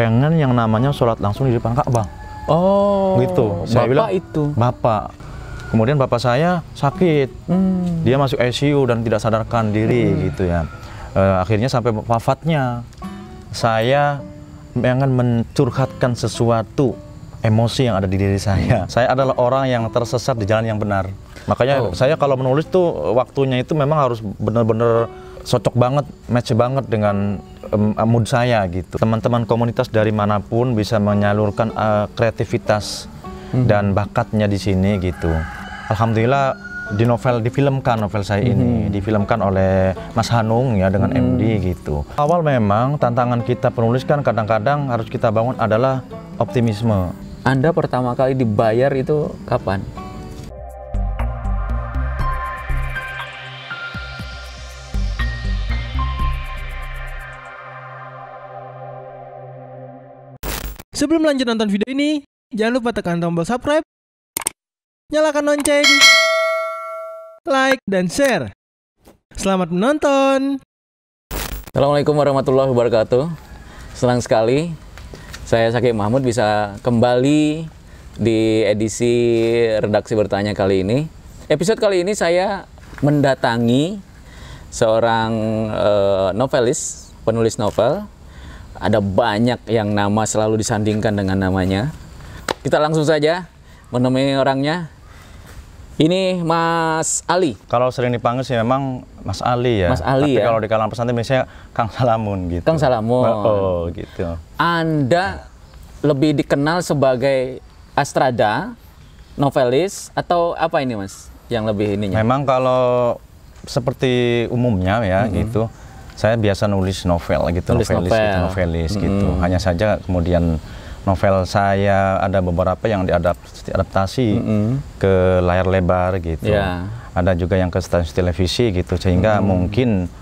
pengen yang namanya sholat langsung di depan Ka'bah. Oh, gitu. Saya bapak bilang, itu. Bapak. Kemudian bapak saya sakit. Dia masuk ICU dan tidak sadarkan diri gitu ya. Akhirnya sampai wafatnya, saya pengen mencurhatkan sesuatu emosi yang ada di diri saya. Saya adalah orang yang tersesat di jalan yang benar. Makanya saya kalau menulis tuh waktunya itu memang harus benar-benar cocok banget, match banget dengan mood saya gitu. Teman-teman komunitas dari manapun bisa menyalurkan kreativitas dan bakatnya di sini gitu. Alhamdulillah difilmkan novel saya ini, difilmkan oleh Mas Hanung ya dengan MD gitu. Awal memang tantangan kita penulis kan kadang-kadang harus kita bangun adalah optimisme. Anda pertama kali dibayar itu kapan? Sebelum lanjut nonton video ini, jangan lupa tekan tombol subscribe, nyalakan lonceng, like, dan share. Selamat menonton! Assalamualaikum warahmatullahi wabarakatuh. Senang sekali saya Syakib Mahmud bisa kembali di edisi Redaksi Bertanya kali ini. Episode kali ini saya mendatangi seorang novelis, penulis novel. Ada banyak yang nama selalu disandingkan dengan namanya. Kita langsung saja menemui orangnya. Ini Mas Ali. Kalau sering dipanggil sih memang Mas Ali ya. Mas Ali. Tapi ya. kalau di kalangan pesantren biasanya Kang Salamun gitu. Kang Salamun. Oh gitu. Anda lebih dikenal sebagai Astrada, novelis, atau apa ini Mas? Yang lebih ininya? Memang kalau seperti umumnya ya gitu. Saya biasa nulis novel gitu, novelis gitu. Hanya saja kemudian novel saya ada beberapa yang diadaptasi ke layar lebar gitu. Ada juga yang ke stasiun televisi gitu, sehingga mungkin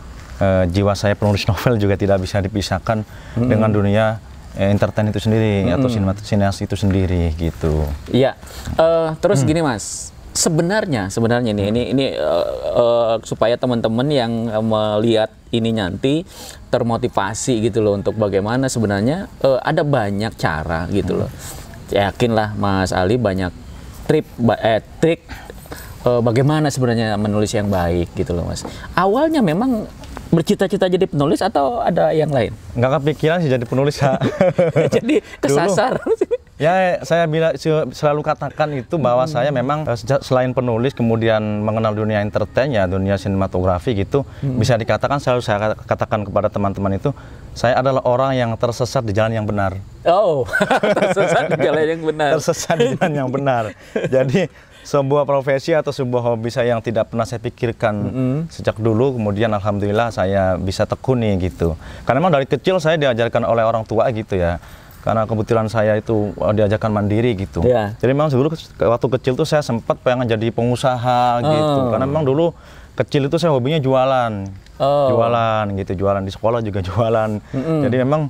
jiwa saya penulis novel juga tidak bisa dipisahkan dengan dunia entertain itu sendiri atau sineas itu sendiri gitu. Iya. Terus gini Mas. Sebenarnya ini supaya teman-teman yang melihat ini nanti termotivasi gitu loh untuk bagaimana sebenarnya ada banyak cara gitu loh. Yakinlah Mas Ali banyak trik bagaimana sebenarnya menulis yang baik gitu loh Mas. Awalnya memang bercita-cita jadi penulis atau ada yang lain? Nggak kepikiran sih jadi penulis ya. Jadi kesasar. Ya, saya selalu katakan itu bahwa saya memang selain penulis kemudian mengenal dunia entertain ya, dunia sinematografi gitu, bisa dikatakan selalu saya katakan kepada teman-teman itu, saya adalah orang yang tersesat di jalan yang benar. Oh, tersesat di jalan yang benar. Tersesat di jalan yang benar. Jadi sebuah profesi atau sebuah hobi saya yang tidak pernah saya pikirkan sejak dulu, kemudian alhamdulillah saya bisa tekuni gitu. Karena memang dari kecil saya diajarkan oleh orang tua gitu ya. Karena kebetulan saya itu diajarkan mandiri gitu. Jadi memang dulu waktu kecil tuh saya sempat pengen jadi pengusaha gitu. Karena memang dulu kecil itu saya hobinya jualan. Jualan gitu, jualan di sekolah juga jualan. Jadi memang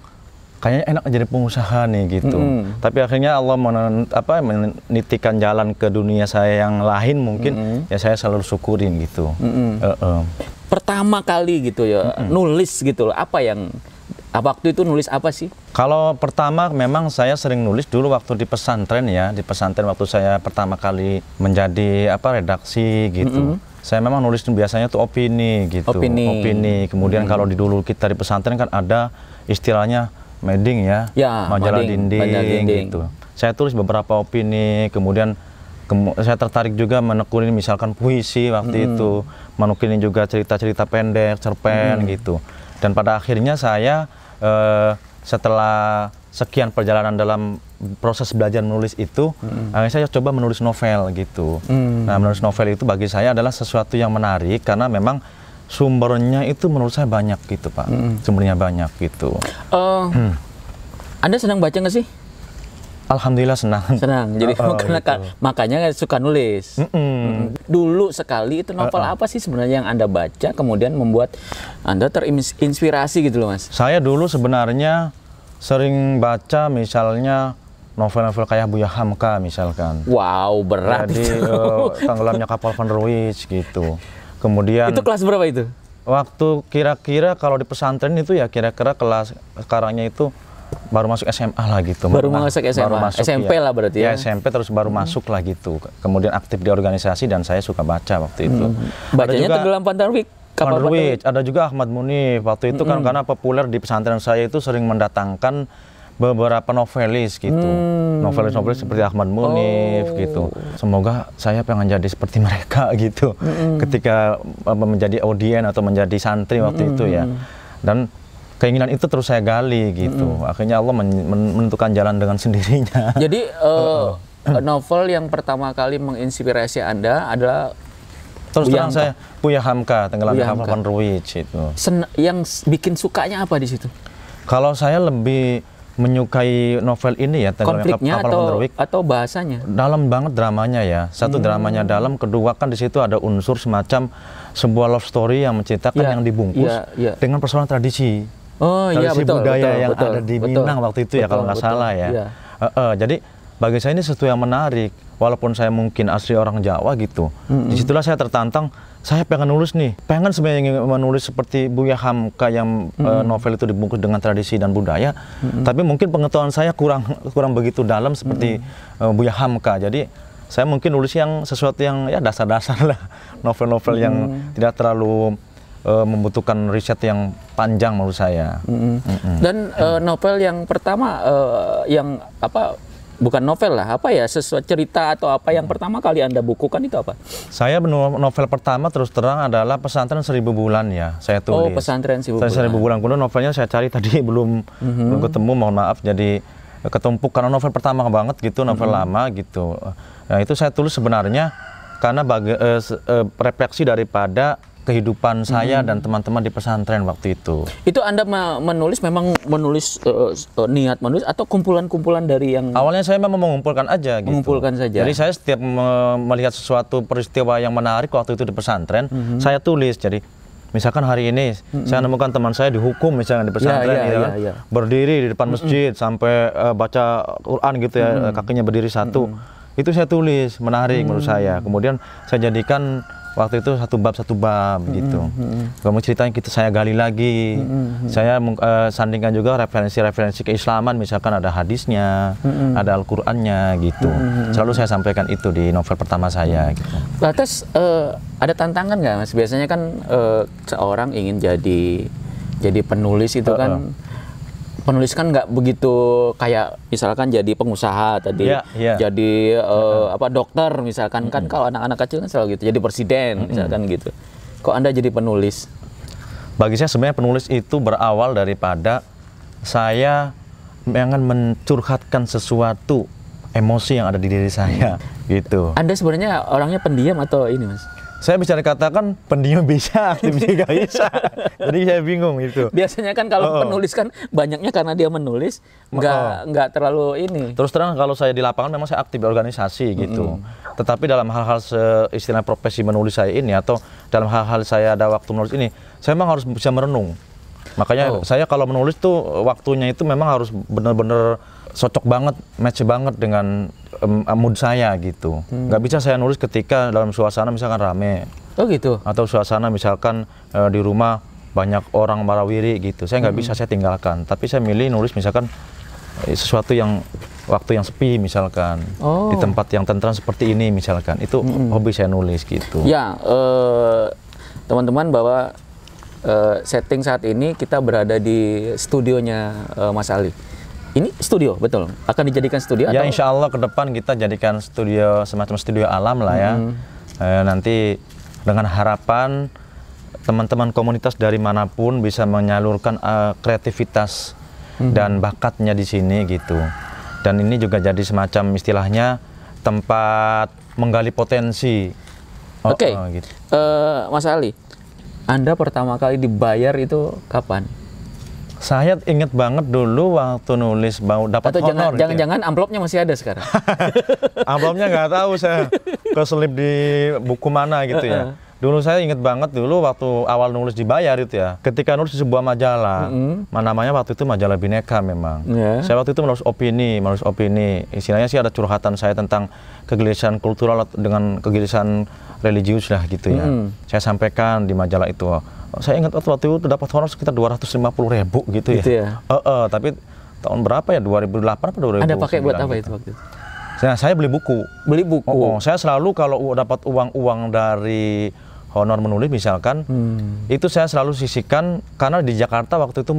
kayaknya enak jadi pengusaha nih gitu. Tapi akhirnya Allah menitikan jalan ke dunia saya yang lain mungkin, ya saya selalu syukurin gitu. Pertama kali gitu ya, nulis gitu loh, apa yang waktu itu nulis apa sih? Kalau pertama memang saya sering nulis dulu waktu di pesantren ya, di pesantren waktu saya pertama kali menjadi redaksi gitu. Saya memang nulis biasanya tuh opini gitu. Opini. Kemudian kalau dulu kita di pesantren kan ada istilahnya mading ya, majalah dinding gitu. Saya tulis beberapa opini, kemudian saya tertarik juga menekuni misalkan puisi waktu itu, menekuni juga cerita-cerita pendek, cerpen gitu. Dan pada akhirnya saya setelah sekian perjalanan dalam proses belajar menulis itu, akhirnya saya coba menulis novel gitu. Nah, menulis novel itu bagi saya adalah sesuatu yang menarik karena memang sumbernya itu menurut saya banyak gitu Pak. Sumbernya banyak gitu. Anda senang baca nggak sih? Alhamdulillah senang. Jadi makanya suka nulis. Dulu sekali itu novel apa sih sebenarnya yang Anda baca kemudian membuat Anda terinspirasi gitu loh Mas? Saya dulu sebenarnya sering baca misalnya novel-novel kayak Buya Hamka misalkan. Wow, berat. Jadi Tenggelamnya Kapal Van der Wijk gitu. Kemudian itu kelas berapa itu? Waktu kira-kira kalau di pesantren itu ya kira-kira kelas sekarangnya itu baru masuk SMA lah gitu. Baru masuk SMA, SMP lah berarti ya? Ya SMP terus baru masuk lah gitu. Kemudian aktif di organisasi dan saya suka baca waktu itu. Bacanya tenggelam Pantarwik? Pantarwik, ada juga Ahmad Munif. Waktu itu kan karena populer di pesantren saya itu sering mendatangkan beberapa novelis gitu. Novelis-novelis seperti Ahmad Munif gitu. Semoga saya pengen jadi seperti mereka gitu. Ketika menjadi audien atau menjadi santri waktu itu ya. Dan keinginan itu terus saya gali gitu. Akhirnya Allah menentukan jalan dengan sendirinya. Jadi novel yang pertama kali menginspirasi Anda adalah terus terang saya Buya Hamka, Tenggelam di Kapal Pantarwik itu. Yang bikin sukanya apa di situ? Kalau saya lebih menyukai novel ini ya, konfliknya atau bahasanya? Dalam banget dramanya ya. Satu dramanya dalam, kedua kan di situ ada unsur semacam sebuah love story yang menceritakan yang dibungkus dengan persoalan tradisi. Tradisi budaya yang ada di Minang waktu itu ya, kalau nggak salah ya. Jadi bagi saya ini sesuatu yang menarik, walaupun saya mungkin asli orang Jawa gitu. Disitulah saya tertantang, saya pengen nulis nih, pengen sebenarnya menulis seperti Buya Hamka yang novel itu dibungkus dengan tradisi dan budaya, tapi mungkin pengetahuan saya kurang begitu dalam seperti Buya Hamka. Jadi saya mungkin nulis yang sesuatu yang ya dasar-dasar lah, novel-novel yang tidak terlalu membutuhkan riset yang panjang menurut saya. Dan novel yang pertama yang apa, bukan novel lah, apa ya, sesuatu cerita atau apa yang pertama kali Anda bukukan itu apa? Saya novel pertama terus terang adalah Pesantren 1000 Bulan ya, saya tulis. Pesantren 1000 Bulan. Kemudian novelnya saya cari tadi belum ketemu, mohon maaf, jadi ketumpuk karena novel pertama banget gitu, novel lama gitu. Nah itu saya tulis sebenarnya karena refleksi daripada kehidupan saya dan teman-teman di pesantren waktu itu. Itu Anda menulis memang menulis niat menulis atau kumpulan-kumpulan dari yang... Awalnya saya memang mengumpulkan aja gitu. Mengumpulkan saja. Jadi saya setiap melihat sesuatu peristiwa yang menarik waktu itu di pesantren, saya tulis. Jadi misalkan hari ini saya nemukan teman saya dihukum misalnya di pesantren, berdiri di depan masjid sampai baca Quran gitu ya, kakinya berdiri satu. Itu saya tulis, menarik menurut saya. Kemudian saya jadikan waktu itu satu bab gitu. Kemudian ceritanya saya gali lagi. Saya sandingkan juga referensi-referensi keislaman, misalkan ada hadisnya, ada Al-Qur'annya gitu. Selalu saya sampaikan itu di novel pertama saya gitu. Lantas ada tantangan nggak Mas? Biasanya kan seorang ingin jadi penulis itu kan penulis kan nggak begitu kayak misalkan jadi pengusaha tadi, jadi dokter misalkan, kan kalau anak-anak kecil kan selalu gitu, jadi presiden misalkan gitu. Kok Anda jadi penulis? Bagi saya sebenarnya penulis itu berawal daripada saya ingin mencurhatkan sesuatu emosi yang ada di diri saya gitu. Anda sebenarnya orangnya pendiam atau ini Mas? Saya bisa dikatakan pendiam bisa, aktif juga bisa. Jadi saya bingung itu. Biasanya kan kalau penulis kan banyaknya karena dia menulis, nggak terlalu ini. Terus terang kalau saya di lapangan memang saya aktif di organisasi gitu. Tetapi dalam hal-hal istilah profesi menulis saya ini atau dalam hal-hal saya ada waktu menulis ini, saya memang harus bisa merenung. Makanya saya kalau menulis tuh waktunya itu memang harus benar-benar cocok banget, match banget dengan mood saya gitu. Nggak bisa saya nulis ketika dalam suasana misalkan rame. Oh gitu. Atau suasana misalkan di rumah banyak orang warawiri gitu. Saya nggak bisa, saya tinggalkan. Tapi saya milih nulis misalkan sesuatu yang waktu yang sepi misalkan. Di tempat yang tentram seperti ini misalkan. Itu hobi saya nulis gitu. Ya, teman-teman bahwa setting saat ini kita berada di studionya Mas Ali. Ini studio, betul? Akan dijadikan studio? Ya, insya Allah ke depan kita jadikan studio, semacam studio alam lah ya. Nanti dengan harapan teman-teman komunitas dari manapun bisa menyalurkan kreativitas dan bakatnya di sini gitu. Dan ini juga jadi semacam istilahnya tempat menggali potensi. Oke, gitu. Mas Ali, Anda pertama kali dibayar itu kapan? Saya inget banget dulu waktu nulis mau dapat honor. Atau jangan-jangan amplopnya masih ada sekarang? Amplopnya nggak tahu, saya keselip di buku mana gitu ya. Dulu saya inget banget dulu waktu awal nulis dibayar itu ya. Ketika nulis di sebuah majalah, namanya waktu itu majalah Bineka memang. Saya waktu itu menulis opini. Istilahnya sih ada curhatan saya tentang kegelisahan kultural dengan kegelisahan religius lah gitu ya. Saya sampaikan di majalah itu. Saya ingat waktu itu dapat honor sekitar 250.000 gitu ya. Tapi tahun berapa ya, 2008 atau 2009. Anda pakai buat apa gitu. itu waktu itu? Saya beli buku. Beli buku. Saya selalu kalau dapat uang dari honor menulis misalkan, itu saya selalu sisihkan karena di Jakarta waktu itu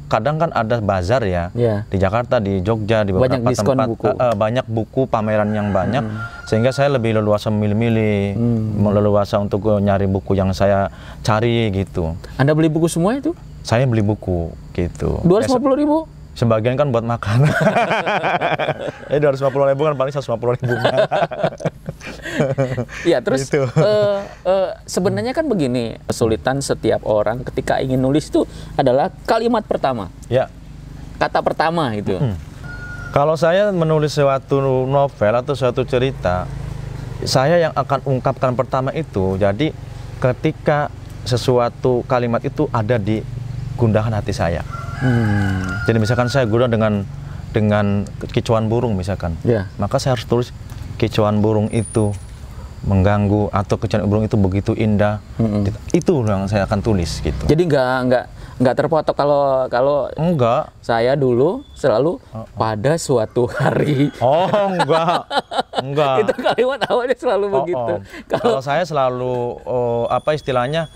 kadang kan ada bazar ya. Di Jakarta, di Jogja, di beberapa banyak diskon tempat buku. banyak buku pameran yang banyak, sehingga saya lebih leluasa memilih-milih, leluasa untuk nyari buku yang saya cari gitu. Anda beli buku semua itu? Saya beli buku gitu. 250.000? Sebagian kan buat makan. 250.000 kan paling 150.000. Ya, terus Gitu. sebenarnya kan begini, kesulitan setiap orang ketika ingin nulis itu adalah kalimat pertama. Ya. Kata pertama itu. Kalau saya menulis suatu novel atau suatu cerita, saya yang akan ungkapkan pertama itu, jadi ketika sesuatu kalimat itu ada di gundahan hati saya. Jadi misalkan saya guna dengan kicauan burung misalkan, maka saya harus tulis kicauan burung itu mengganggu atau kicauan burung itu begitu indah. Itu yang saya akan tulis gitu. Jadi nggak terpotok kalau Enggak. saya dulu selalu pada suatu hari. Oh, enggak. Itu kalimat awalnya selalu begitu. Kalau saya selalu apa istilahnya,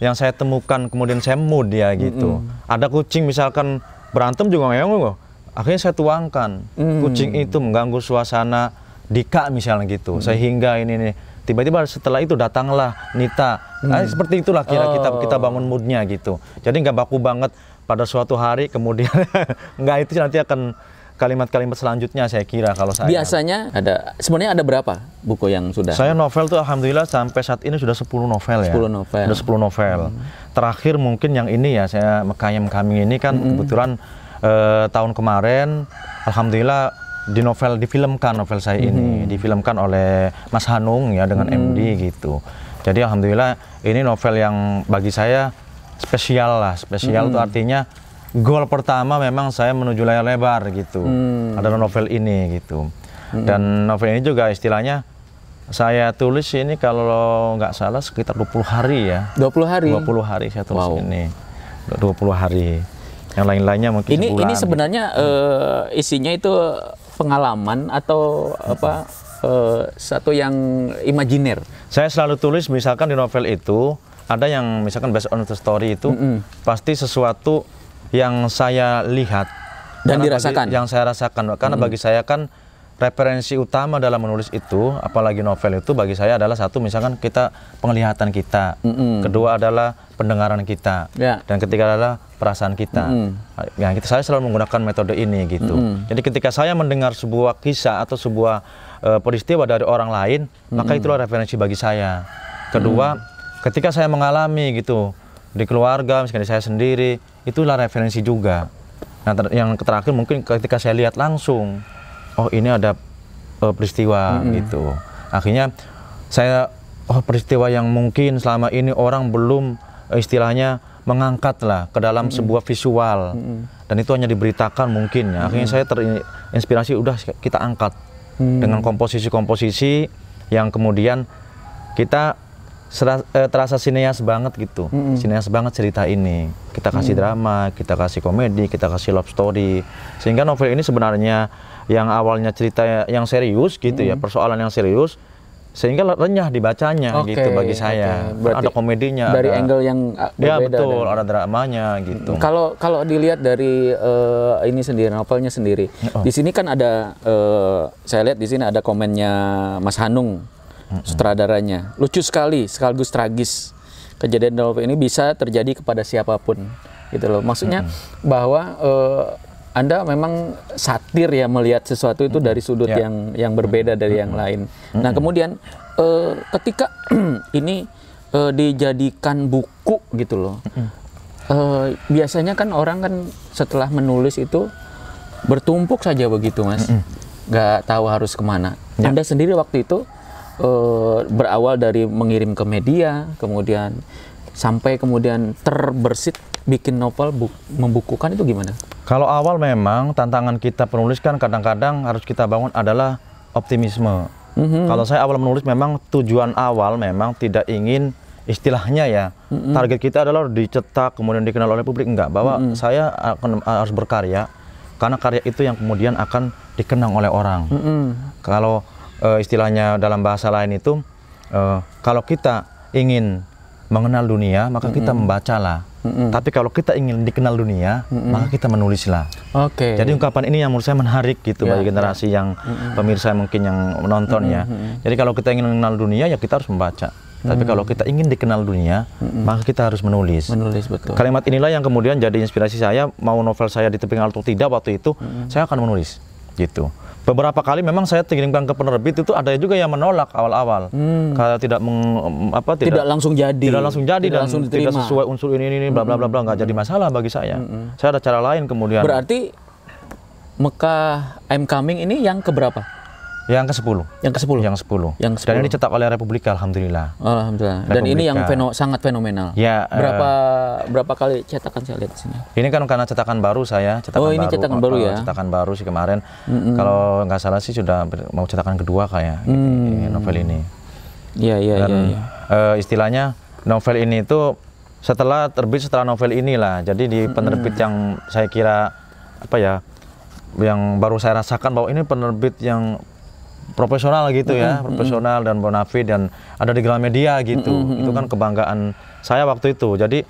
yang saya temukan kemudian saya mood ya gitu. Ada kucing misalkan berantem juga ngeyong, akhirnya saya tuangkan. Kucing itu mengganggu suasana Dika misalnya gitu. Sehingga ini tiba-tiba setelah itu datanglah Nita. Seperti itulah kira kita bangun moodnya gitu. Jadi nggak baku banget pada suatu hari kemudian nggak, itu nanti akan kalimat-kalimat selanjutnya saya kira kalau saya. Biasanya sebenarnya ada berapa buku yang sudah? Saya novel tuh alhamdulillah sampai saat ini sudah 10 novel ya. 10 novel. Sudah 10 novel. Terakhir mungkin yang ini ya, saya Mekayem Kami ini kan kebetulan tahun kemarin alhamdulillah difilmkan novel saya ini. Difilmkan oleh Mas Hanung ya dengan MD gitu. Jadi alhamdulillah ini novel yang bagi saya spesial lah. Spesial itu artinya goal pertama memang saya menuju layar lebar gitu. Adalah novel ini gitu. Dan novel ini juga istilahnya saya tulis ini kalau nggak salah sekitar 20 hari ya. 20 hari? 20 hari saya tulis ini. 20 hari. Yang lain-lainnya mungkin sebulan. Ini sebenarnya isinya itu pengalaman atau apa satu yang imajiner? Saya selalu tulis misalkan di novel itu ada yang misalkan based on the story itu pasti sesuatu yang saya lihat dan dirasakan, yang saya rasakan, karena bagi saya kan referensi utama dalam menulis itu, apalagi novel itu bagi saya adalah satu misalkan kita penglihatan kita, kedua adalah pendengaran kita, dan ketiga adalah perasaan kita. Ya, saya selalu menggunakan metode ini gitu. Jadi ketika saya mendengar sebuah kisah atau sebuah peristiwa dari orang lain, maka itulah referensi bagi saya. Kedua, ketika saya mengalami gitu di keluarga, misalnya saya sendiri, itulah referensi juga. Nah, yang terakhir mungkin ketika saya lihat langsung, oh ini ada peristiwa gitu. Akhirnya saya, peristiwa yang mungkin selama ini orang belum istilahnya mengangkat lah ke dalam sebuah visual, dan itu hanya diberitakan mungkin ya. Akhirnya saya terinspirasi, udah kita angkat dengan komposisi-komposisi yang kemudian kita terasa sineas banget gitu. Sineas banget cerita ini. Kita kasih drama, kita kasih komedi, kita kasih love story. Sehingga novel ini sebenarnya yang awalnya cerita yang serius gitu ya, persoalan yang serius, sehingga renyah dibacanya gitu bagi saya. Ada komedinya, dari ada, angle yang berbeda. Ya betul, ada dramanya gitu. Kalau dilihat dari ini sendiri, novelnya sendiri, di sini kan ada saya lihat di sini ada komennya Mas Hanung, sutradaranya. Lucu sekali, sekaligus tragis. Kejadian novel ini bisa terjadi kepada siapapun, gitu loh. Maksudnya bahwa Anda memang satir ya, melihat sesuatu itu dari sudut yang berbeda dari yang lain. Nah, kemudian ketika ini dijadikan buku gitu loh. Biasanya kan orang kan setelah menulis itu bertumpuk saja begitu, Mas. Nggak tahu harus kemana. Anda sendiri waktu itu berawal dari mengirim ke media, kemudian sampai kemudian terbersit bikin novel, membukukan, itu gimana? Kalau awal memang tantangan kita penulis kan kadang-kadang harus kita bangun adalah optimisme. Kalau saya awal menulis memang tujuan awal memang tidak ingin istilahnya ya, target kita adalah dicetak kemudian dikenal oleh publik, enggak, bahwa saya harus berkarya karena karya itu yang kemudian akan dikenang oleh orang. Kalau istilahnya dalam bahasa lain itu, kalau kita ingin mengenal dunia, maka kita membacalah. Tapi kalau kita ingin dikenal dunia, maka kita menulislah. Jadi ungkapan ini yang menurut saya menarik gitu bagi generasi yang pemirsa mungkin yang menonton ya. Jadi kalau kita ingin mengenal dunia, ya kita harus membaca. Tapi kalau kita ingin dikenal dunia, maka kita harus menulis. Betul. Kalimat inilah yang kemudian jadi inspirasi saya, mau novel saya diterima atau tidak waktu itu, saya akan menulis gitu. Beberapa kali memang saya kirimkan ke penerbit, itu ada juga yang menolak awal-awal, kalau tidak tidak langsung jadi, dan langsung tidak sesuai unsur ini bla bla bla bla, nggak jadi masalah bagi saya. Saya ada cara lain kemudian. Berarti Mekah I'm Coming ini yang keberapa? Yang ke-10. Yang ke-10. Dan ini dicetak oleh Republika, alhamdulillah. Alhamdulillah. Dan ini yang sangat fenomenal. Ya. Berapa kali cetakan saya lihat di sini? Ini kan karena cetakan baru saya, ini cetakan baru ya. Cetakan baru sih kemarin. Kalau nggak salah sih sudah mau cetakan kedua kayak novel ini. Iya. Istilahnya novel ini itu setelah terbit setelah novel inilah. Jadi di penerbit yang saya kira yang baru saya rasakan bahwa ini penerbit yang profesional gitu ya, profesional dan bonafide dan ada di Gramedia gitu. Itu kan kebanggaan saya waktu itu. Jadi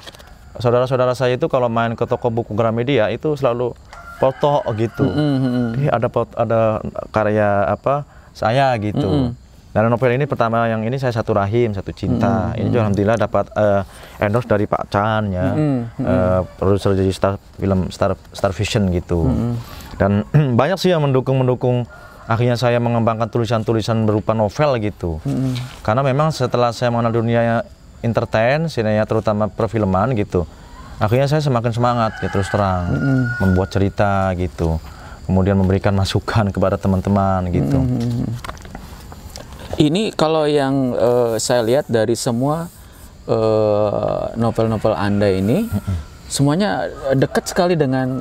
saudara-saudara saya itu kalau main ke toko buku Gramedia itu selalu foto gitu. Ada karya saya gitu. Dan novel ini pertama yang ini saya Satu Rahim, Satu Cinta. Ini juga alhamdulillah dapat endorse dari Pak Chan ya. Produser jadi Star Vision gitu. Dan banyak sih yang mendukung. Akhirnya saya mengembangkan tulisan-tulisan berupa novel gitu. Karena memang setelah saya mengenal dunia entertain, sinema terutama perfilman gitu, akhirnya saya semakin semangat ya terus terang membuat cerita gitu. Kemudian memberikan masukan kepada teman-teman gitu. Ini kalau yang saya lihat dari semua novel-novel Anda ini, semuanya dekat sekali dengan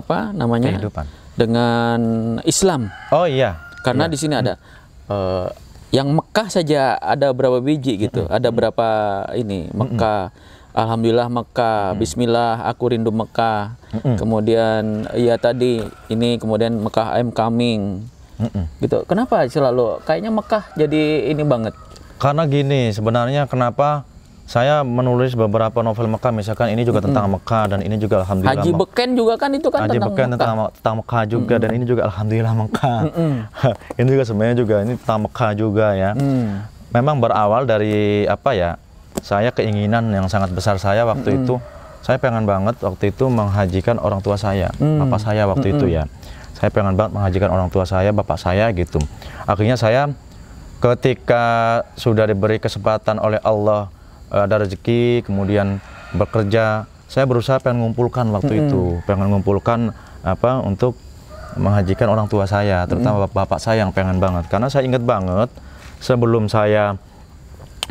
kehidupan. Dengan Islam. Oh iya. Karena di sini ada yang Mekah saja ada berapa biji gitu. Ada berapa ini Mekah. Alhamdulillah Mekah. Bismillah aku rindu Mekah. Kemudian ya tadi ini kemudian Mekah I'm Coming. Gitu. Kenapa selalu kayaknya Mekah jadi ini banget? Karena gini, sebenarnya kenapa saya menulis beberapa novel Mekah, misalkan ini juga tentang Mekah dan ini juga alhamdulillah. Haji Beken juga kan itu kan Haji tentang Beken Mekah. tentang Mekah juga dan ini juga alhamdulillah Mekah. Ini juga sebenarnya juga ini tentang Mekah juga ya. Memang berawal dari saya keinginan yang sangat besar saya waktu itu. Saya pengen banget waktu itu menghajikan orang tua saya, bapak saya waktu itu ya. Saya pengen banget menghajikan orang tua saya, bapak saya gitu. Akhirnya saya ketika sudah diberi kesempatan oleh Allah, ada rezeki, kemudian bekerja, saya berusaha pengen mengumpulkan waktu itu, pengen mengumpulkan untuk menghajikan orang tua saya, terutama bapak saya yang pengen banget. Karena saya ingat banget sebelum saya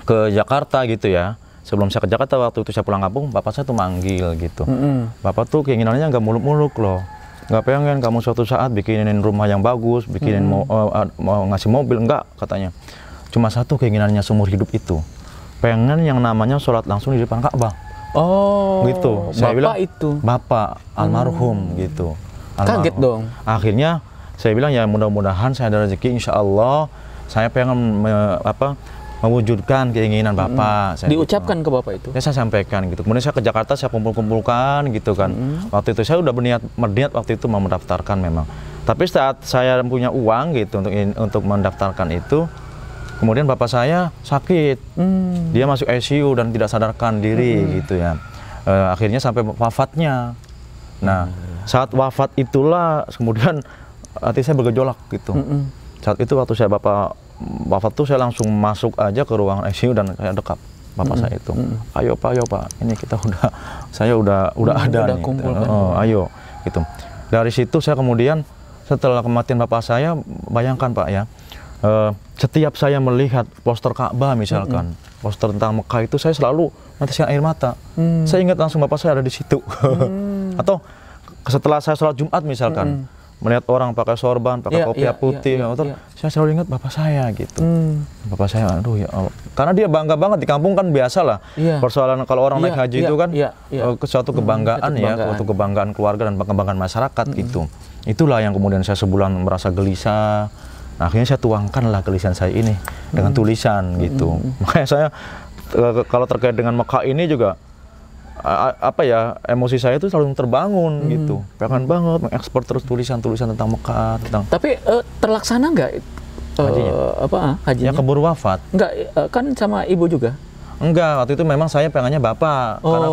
ke Jakarta gitu ya, sebelum saya ke Jakarta waktu itu saya pulang kampung, bapak saya tuh manggil gitu. Bapak tuh keinginannya nggak muluk-muluk loh, nggak pengen kamu suatu saat bikinin rumah yang bagus, bikinin mau ngasih mobil, enggak katanya. Cuma satu keinginannya seumur hidup itu, pengen yang namanya sholat langsung di depan Ka'bah. Oh, gitu. Saya bilang itu bapak almarhum gitu. Kaget dong. Akhirnya saya bilang ya mudah-mudahan saya ada rezeki, insya Allah saya pengen mewujudkan keinginan bapak. Saya diucapkan ke bapak itu? Ya saya sampaikan gitu. Kemudian saya ke Jakarta, saya kumpul-kumpulkan gitu kan. Waktu itu saya udah berniat waktu itu mau mendaftarkan memang. Tapi saat saya punya uang gitu untuk mendaftarkan itu, kemudian bapak saya sakit, dia masuk ICU dan tidak sadarkan diri gitu ya. Akhirnya sampai wafatnya. Nah, saat wafat itulah kemudian hati saya bergejolak gitu. Saat itu waktu saya bapak wafat tuh saya langsung masuk aja ke ruangan ICU dan saya dekap bapak saya itu. Ayo pak, ini kita saya udah ada nih. Ayo gitu. Dari situ saya kemudian setelah kematian bapak saya, bayangkan pak ya. Setiap saya melihat poster Ka'bah misalkan, poster tentang Mekah itu saya selalu meneteskan air mata. Saya ingat langsung bapak saya ada di situ. Atau setelah saya sholat Jumat misalkan, melihat orang pakai sorban, pakai kopiah putih, saya selalu ingat bapak saya gitu. Bapak saya, aduh ya Allah. Karena dia bangga banget di kampung kan biasa lah. Persoalan kalau orang naik haji itu kan suatu kebanggaan ya, suatu kebanggaan keluarga dan kebanggaan masyarakat gitu. Itulah yang kemudian saya sebulan merasa gelisah. Nah, akhirnya saya tuangkanlah kegelisahan saya ini dengan tulisan gitu. Makanya saya kalau terkait dengan Mekah ini juga apa ya, emosi saya itu selalu terbangun gitu. Pengen banget mengekspor terus tulisan-tulisan tentang Mekah, tentang. Tapi terlaksana nggak hajinya? Ya keburu wafat. Enggak, kan sama ibu juga. Enggak, waktu itu memang saya pengennya bapak karena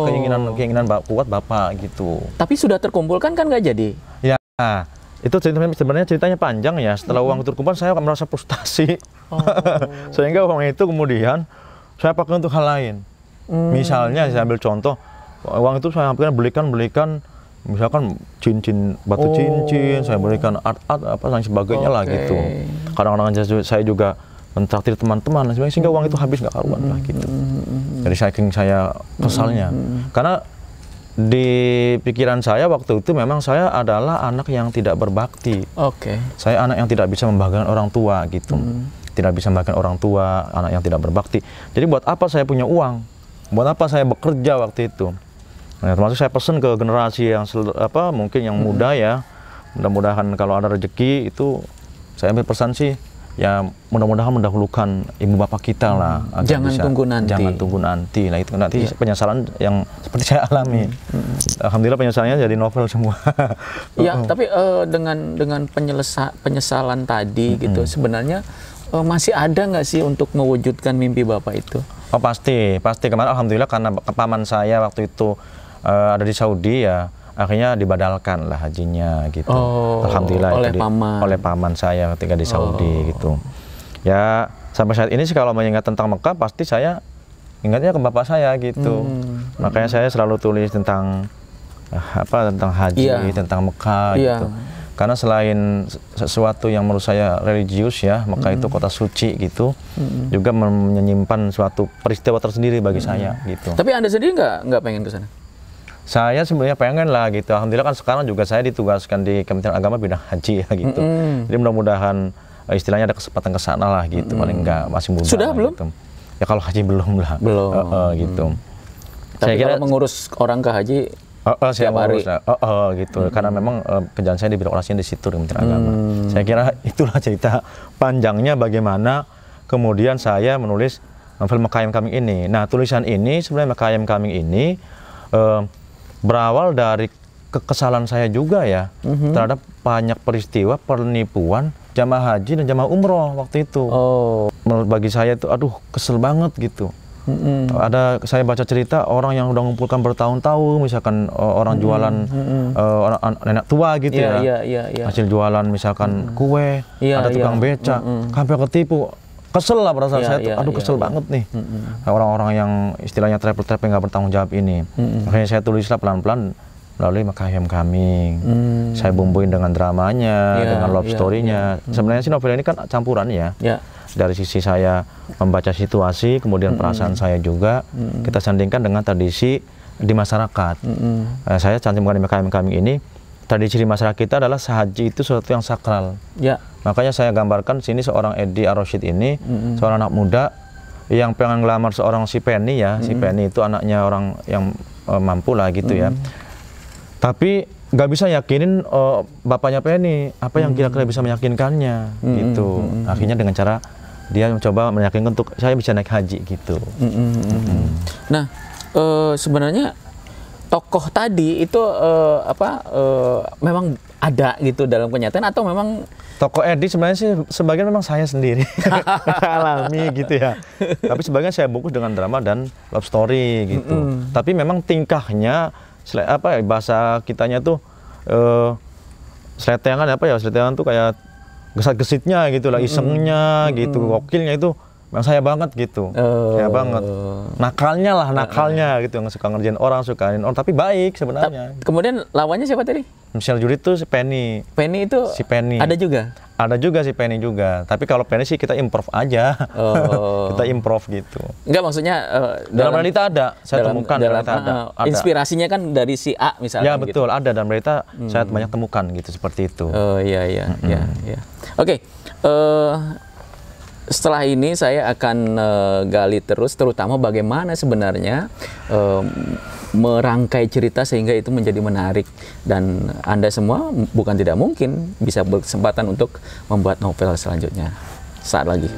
keinginan kuat bapak gitu. Tapi sudah terkumpulkan kan nggak jadi? Ya, itu sebenarnya ceritanya panjang ya. Setelah uang terkumpul saya merasa frustasi. Sehingga uang itu kemudian saya pakai untuk hal lain. Misalnya saya ambil contoh, uang itu saya belikan misalkan cincin, batu cincin, saya berikan art-art apa dan sebagainya lah gitu. Kadang-kadang saya juga mentraktir teman-teman sehingga uang itu habis nggak karuan lah gitu. Jadi saking saya kesalnya. Karena di pikiran saya waktu itu memang saya adalah anak yang tidak berbakti. Saya anak yang tidak bisa membahagiakan orang tua gitu. Tidak bisa membahagiakan orang tua, anak yang tidak berbakti. Jadi buat apa saya punya uang? Buat apa saya bekerja waktu itu? Nah, termasuk saya pesan ke generasi yang mungkin yang muda ya. Mudah-mudahan kalau ada rezeki itu saya ambil pesan sih ya, mudah-mudahan mendahulukan ibu bapak kita lah. Jangan tunggu nanti. Jangan tunggu nanti. Nah itu nanti penyesalan yang seperti saya alami. Alhamdulillah penyesalannya jadi novel semua. Ya, tapi dengan penyesalan tadi gitu, sebenarnya masih ada nggak sih untuk mewujudkan mimpi bapak itu? Oh pasti. Kemarin alhamdulillah karena paman saya waktu itu ada di Saudi ya, akhirnya dibadalkan lah hajinya gitu. Alhamdulillah oleh paman saya ketika di Saudi gitu. Ya sampai saat ini sih kalau mengingat tentang Mekah pasti saya ingatnya ke bapak saya gitu. Makanya saya selalu tulis tentang tentang haji, tentang Mekah gitu. Karena selain sesuatu yang menurut saya religius ya, Mekah itu kota suci gitu, juga menyimpan suatu peristiwa tersendiri bagi saya gitu. Tapi Anda sendiri nggak pengen ke sana? Saya sebenarnya pengen lah gitu. Alhamdulillah kan sekarang juga saya ditugaskan di Kementerian Agama bidang haji ya gitu. Jadi mudah-mudahan istilahnya ada kesempatan ke sana lah gitu. Paling enggak masih muda. Sudah belum? Gitu. Ya kalau haji belum lah. Belum. Gitu. Tapi saya kira kalau mengurus orang ke haji saya mengurus gitu. Karena memang kerjaan saya di birokrasinya di situ di Kementerian Agama. Saya kira itulah cerita panjangnya bagaimana kemudian saya menulis novel Mekayem Kaming ini. Nah, tulisan ini sebenarnya Mekayem Kaming ini berawal dari kekesalan saya juga ya terhadap banyak peristiwa penipuan jamaah haji dan jamaah umroh waktu itu. Bagi saya itu aduh kesel banget gitu. Ada saya baca cerita orang yang udah ngumpulkan bertahun-tahun, misalkan orang jualan orang nenek tua gitu hasil jualan misalkan kue, ada tukang beca, sampai ketipu. Kesel lah perasaan saya tuh, aduh kesel banget nih orang-orang yang istilahnya travel-travel nggak bertanggung jawab ini. Makanya saya tulislah pelan-pelan melalui Mekayem Kaming. Saya bumbuin dengan dramanya, dengan love story-nya. Sebenarnya sih novel ini kan campuran ya. Dari sisi saya membaca situasi, kemudian perasaan saya juga kita sandingkan dengan tradisi di masyarakat. Saya cantumkan di Mekayem Kaming ini. Tradisi di masyarakat kita adalah haji itu sesuatu yang sakral. Makanya saya gambarkan sini seorang Edi Ar-Rasyid ini, seorang anak muda yang pengen ngelamar seorang si Penny ya. Si Penny itu anaknya orang yang mampu lah gitu ya. Tapi nggak bisa yakinin bapaknya Penny, apa yang kira-kira bisa meyakinkannya gitu. Akhirnya dengan cara dia mencoba meyakinkan untuk saya bisa naik haji gitu. Nah, sebenarnya tokoh tadi itu memang ada gitu dalam kenyataan atau memang tokoh Edi sebenarnya sih sebagian memang saya sendiri alami gitu ya. Tapi sebagian saya bungkus dengan drama dan love story gitu. Tapi memang tingkahnya bahasa kitanya tuh seletengan seletengan tuh kayak gesat-gesitnya gitu lah, isengnya gitu, gokilnya itu yang saya banget gitu. Saya banget. Nakalnya gitu, yang suka ngerjain orang, tapi baik sebenarnya. Kemudian lawannya siapa tadi? Michelle Judith tuh si Penny. Penny itu si Penny. Ada juga? Ada juga si Penny juga. Tapi kalau Penny sih kita improv aja. Kita improv gitu. Enggak, maksudnya dalam realita ada. Saya temukan dalam realita ada. Inspirasinya kan dari si A misalnya. Ya betul, gitu. Ada dalam realita saya banyak temukan gitu seperti itu. Iya. Oke. setelah ini saya akan gali terus, terutama bagaimana sebenarnya merangkai cerita sehingga itu menjadi menarik. Dan Anda semua bukan tidak mungkin bisa berkesempatan untuk membuat novel selanjutnya. Saat lagi.